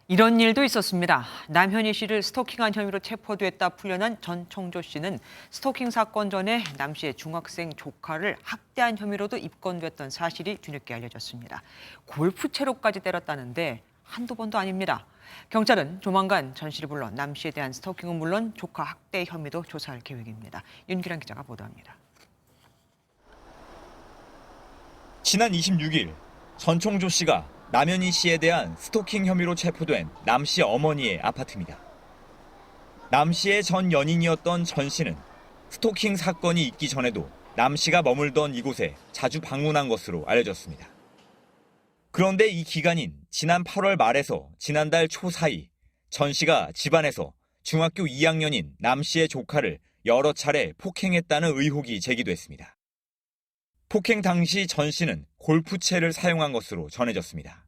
이런 일도 있었습니다. 남현희 씨를 스토킹한 혐의로 체포됐다 풀려난 전청조 씨는 스토킹 사건 전에 남 씨의 중학생 조카를 학대한 혐의로도 입건됐던 사실이 뒤늦게 알려졌습니다. 골프채로까지 때렸다는데 한두 번도 아닙니다. 경찰은 조만간 전 씨를 불러 남 씨에 대한 스토킹은 물론 조카 학대 혐의도 조사할 계획입니다. 윤기란 기자가 보도합니다. 지난 26일 전청조 씨가 남현희 씨에 대한 스토킹 혐의로 체포된 남 씨 어머니의 아파트입니다. 남 씨의 전 연인이었던 전 씨는 스토킹 사건이 있기 전에도 남 씨가 머물던 이곳에 자주 방문한 것으로 알려졌습니다. 그런데 이 기간인 지난 8월 말에서 지난달 초 사이 전 씨가 집안에서 중학교 2학년인 남 씨의 조카를 여러 차례 폭행했다는 의혹이 제기됐습니다. 폭행 당시 전 씨는 골프채를 사용한 것으로 전해졌습니다.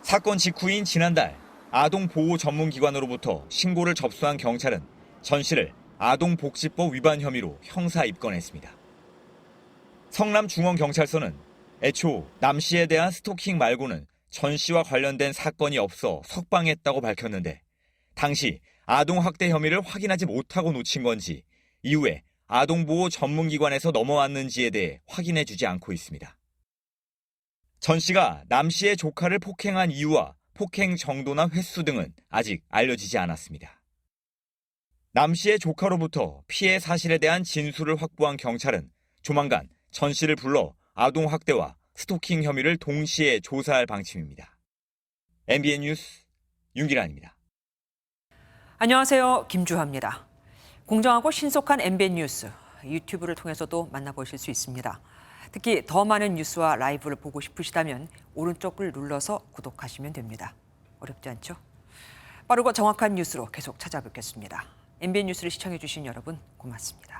사건 직후인 지난달 아동보호 전문기관으로부터 신고를 접수한 경찰은 전 씨를 아동복지법 위반 혐의로 형사 입건했습니다. 성남중원경찰서는 애초 남 씨에 대한 스토킹 말고는 전 씨와 관련된 사건이 없어 석방했다고 밝혔는데 당시 아동학대 혐의를 확인하지 못하고 놓친 건지 이후에 아동보호 전문기관에서 넘어왔는지에 대해 확인해주지 않고 있습니다. 전 씨가 남 씨의 조카를 폭행한 이유와 폭행 정도나 횟수 등은 아직 알려지지 않았습니다. 남 씨의 조카로부터 피해 사실에 대한 진술을 확보한 경찰은 조만간 전 씨를 불러 아동학대와 스토킹 혐의를 동시에 조사할 방침입니다. MBN 뉴스 윤기란입니다. 안녕하세요. 김주하입니다. 공정하고 신속한 MBN 뉴스, 유튜브를 통해서도 만나보실 수 있습니다. 특히 더 많은 뉴스와 라이브를 보고 싶으시다면 오른쪽을 눌러서 구독하시면 됩니다. 어렵지 않죠? 빠르고 정확한 뉴스로 계속 찾아뵙겠습니다. MBN 뉴스를 시청해주신 여러분 고맙습니다.